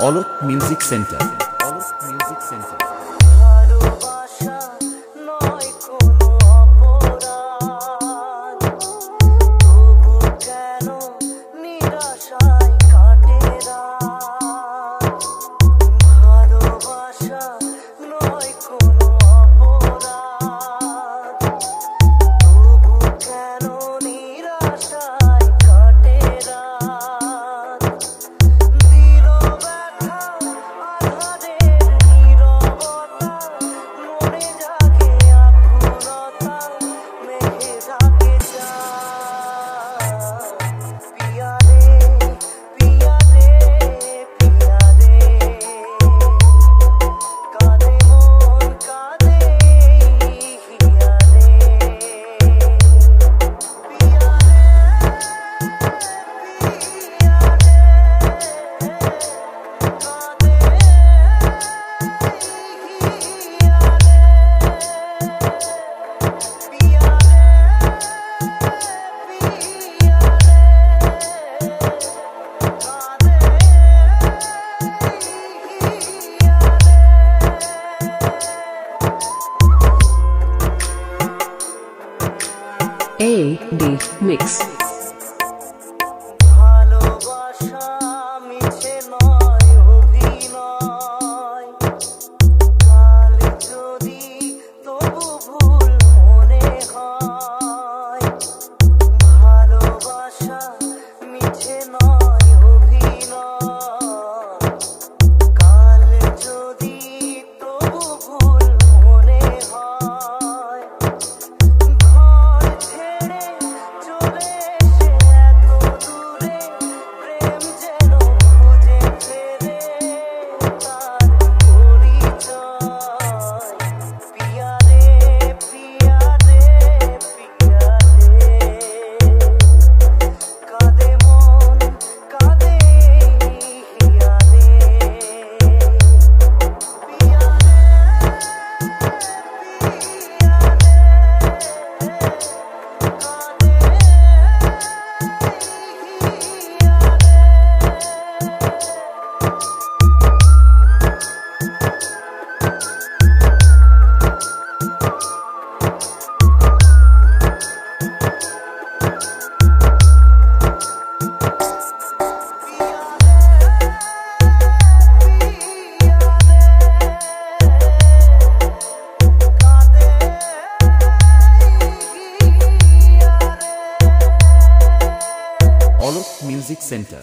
অলক music centre. Alok music centre. AD Mix. Alok music centre.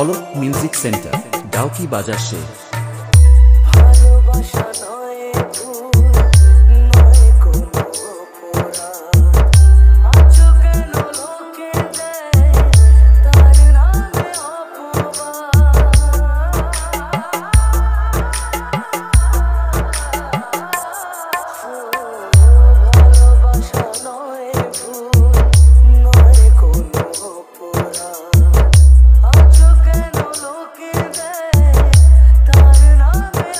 Alok music centre, Dawki Bazar সে। ভালোবাসা নয় ভুল, নয় কোনো অপরাধ, আছো কেন লোকে দেয় তার নামে ভালোবাসা নয় ভুল, নয় কোনো অপরাধ, আছো কেন লোকে দেয় তার নামে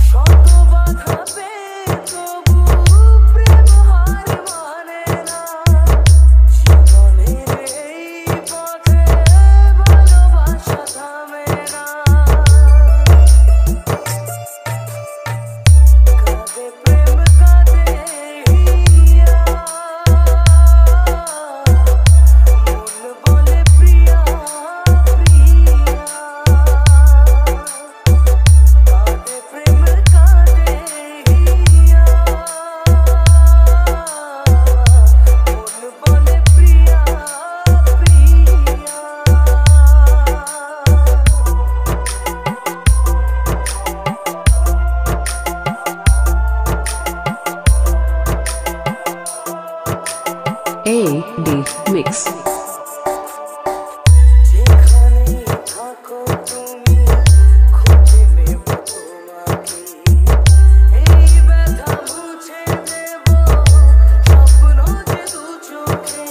শত বাধা পেয়ে তবু প্রেম হার মানে না, জীবনের এই পথে ভালোবাসা থামে না। কাঁদে প্রেম কাঁদে হিয়া, মন বলে প্রিয়া প্রিয়া, কাঁদে প্রেম কাঁদে হিয়া, মন বলে প্রিয়া প্রিয়া। AD Mix. যেখানেই থাকো তুমি খুঁজে নেব তোমাকে, এই ব্যথা মুছে দেব স্বপ্ন যে দু চোখে।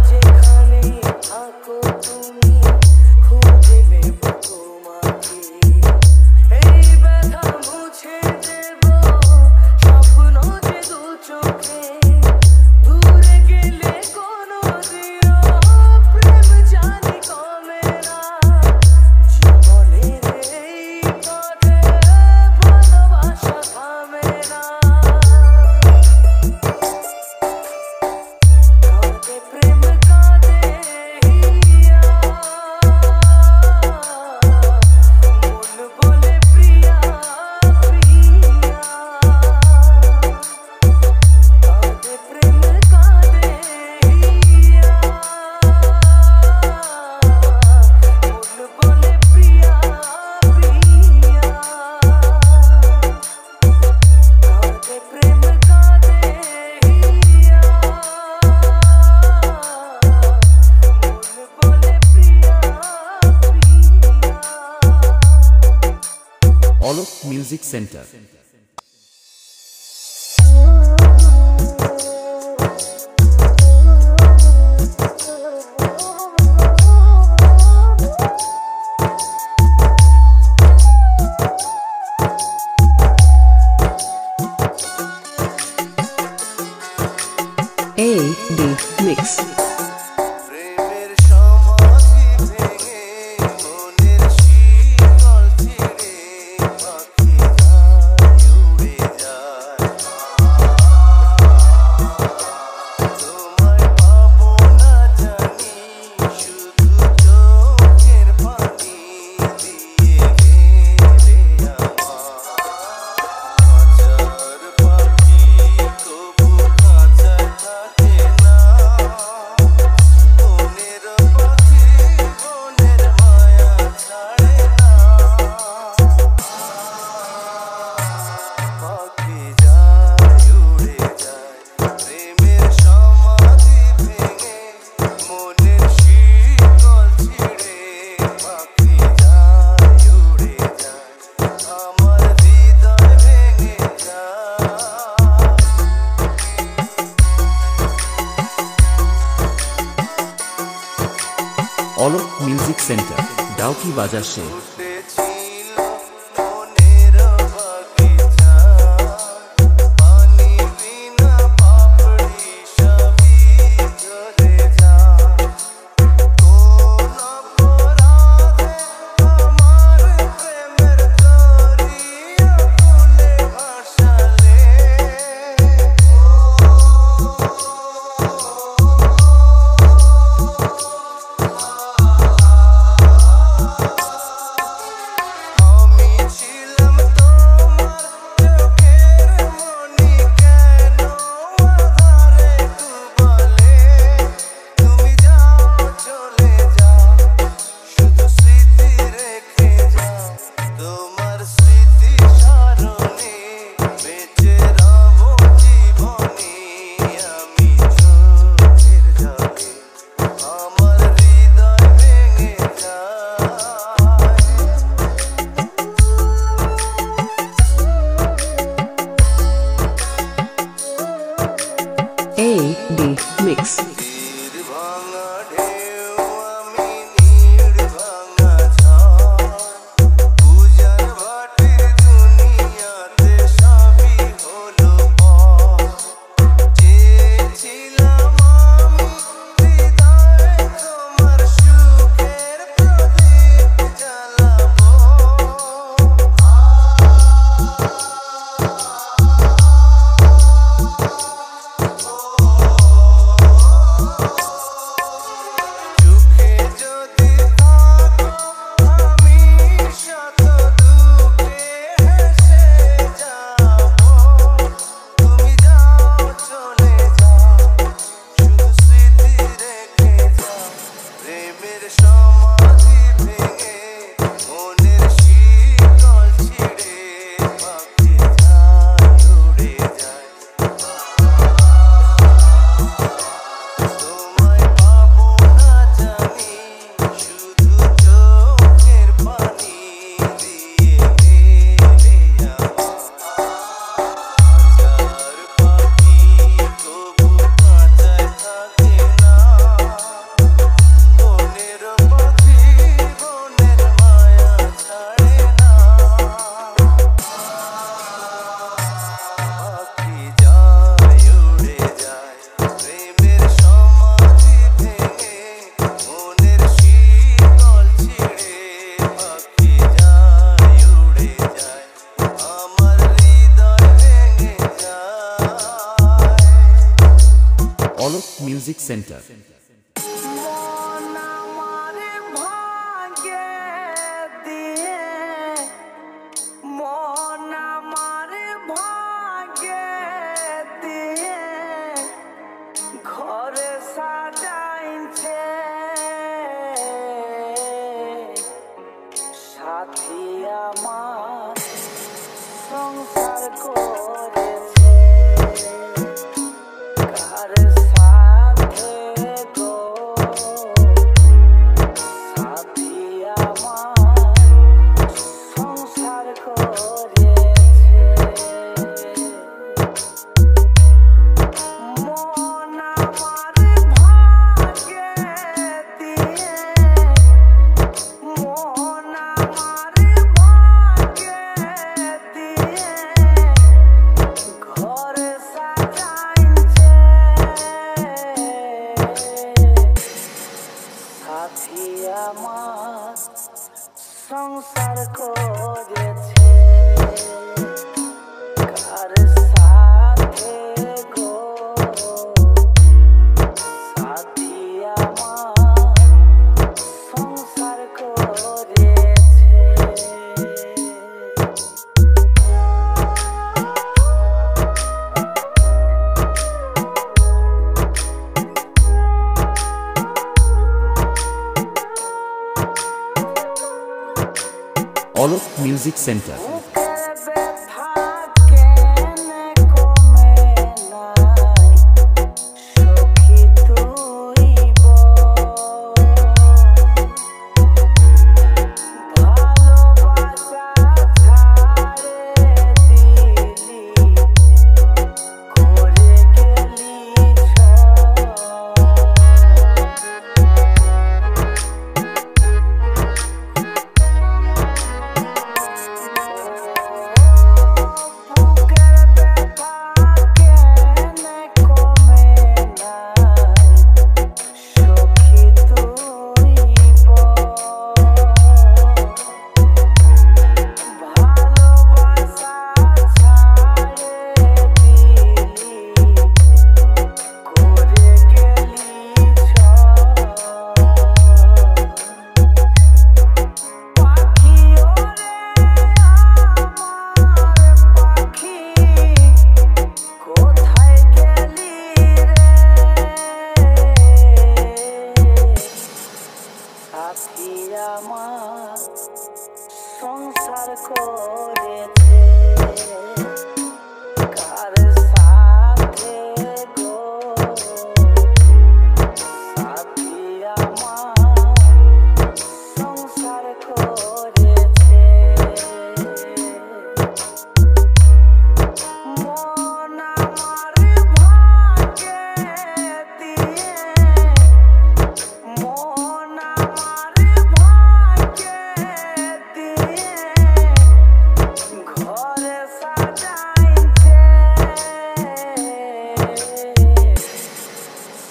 যেখানেই থাকো তুমি খুঁজে নেব তোমাকে, এই ব্যথা মুছে দেব স্বপ্ন যে দু চোখে। দূরে গেলে কোনো দিনও প্রেম জানি কমে না, জীবনের এই পথে ভালোবাসা থামে না। কাঁদে প্রেম কাঁদে হিয়া, মন বলে প্রিয়া প্রিয়া, কাঁদে প্রেম কাঁদে হিয়া, মন বলে প্রিয়া প্রিয়া, কাঁদে প্রেম কাঁদে হিয়া, মন বলে প্রিয়া প্রিয়া। Alok music centre. AD Mix. প্রেমের সমাধি ভেঙে মনের শীতল ছিঁড়ে পাখি যায় উড়ে যায়, তোমায় পাবো না জানি শুধু চোখের পানি দিয়ে গেলে আমার পাখি তবু খাঁচায় থাকে না, বনের পাখি বনের মায়া ছাড়ে না, পাখি যায় উড়ে যায়, প্রেমের সমাধি ভেঙে মনের শীতল ছিঁড়ে পাখি যায় উড়ে যায়, আমার হৃদয় ভেঙে যায়। অলোক মিউজিক সেন্টার, ডাউকি বাজার সে। ফুটেছিল মনের বাগিচা, পানি বিনা পাপড়ি সবই ঝরে যায়, কোন অপরাধে আমার প্রেমের দরিয়া ফুলে ভাসালে, Music Center. মন আমার ভাঙে দিয়ে, মন আমার ভাঙে দিয়ে, ঘরে সাজাইছে সাথী আমার সংসার করেছে কার সাথে গো, সাথী আমার সংসার করেছে। মন আমার ভাঙে দিয়ে, মন আমার ভাঙে দিয়ে, ঘরে সাজাইছে সাথী আমার সংসার করেছে কার সাথে গো, সাথী আমার সংসার করেছে। Olok Music Center. বুকের ব্যথা কেনে কমে নাই, সখী তুই বল। ভালোবাসা ছাড়ে দিলি, করে গেলি বুকের ব্যথা কেনে কমে নাই, সখী তুই বল। ভালোবাসা ছাড়ে দিলি, করে গেলি পাখি ওরে আমার পাখি, কোথায় গেলি রে সাথী আমার সংসার করেছে কার সাথে গো, সাথী আমার সংসার করেছে। মন আমার ভাঙে দিয়ে, মন আমার ভাঙে দিয়ে, ঘরে সাজাইছে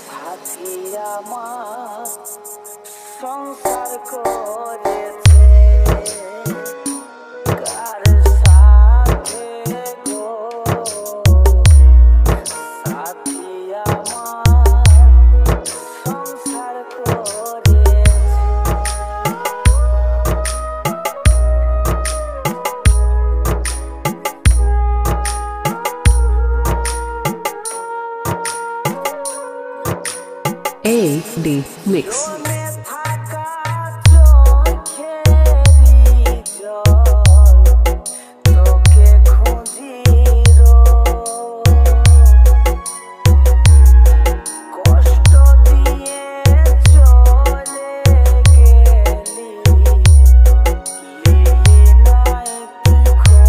সাথী আমার সংসার করেছে কার সাথে গো, সাথী আমার সংসার করেছে। AD Mix. মনে থাকা চোখেরই জল, তোকে খুঁজি রোজ। কষ্ট দিয়ে চলে গেলি, লিলি নাই তুই খোঁজ।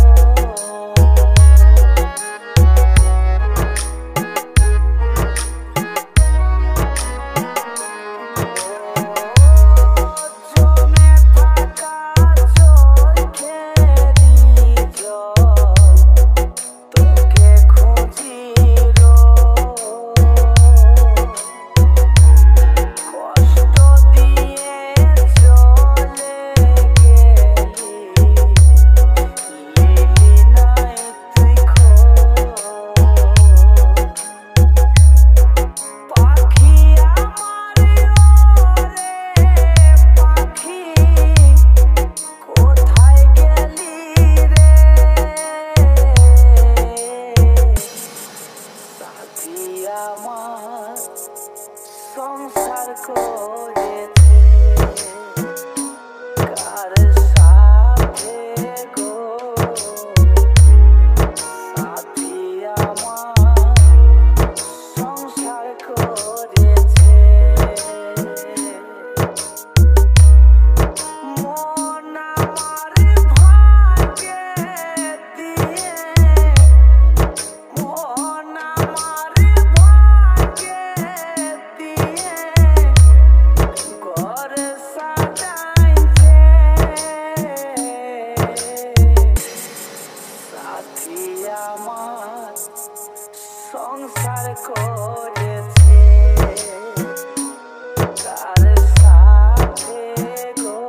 আমার সংসার করেছে তার সাথে গো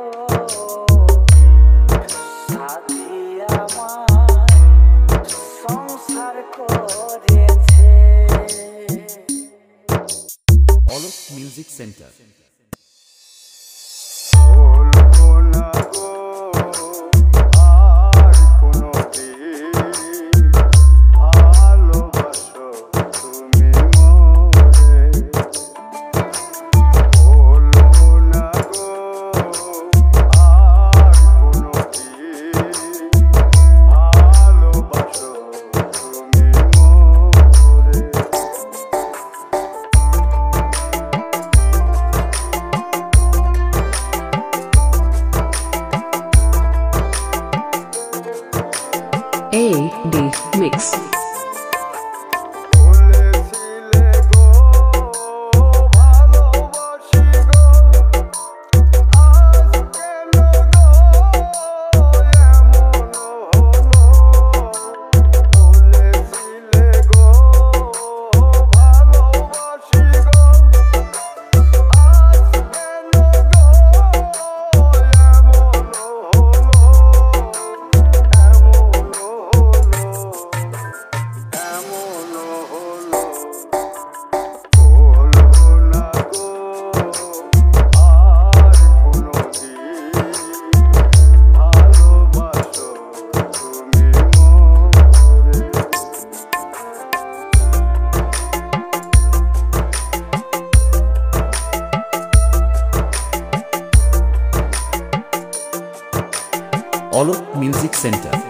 সাথী আমার সংসার করেছে Olok Music Center. AD Mix. Olok Music Center.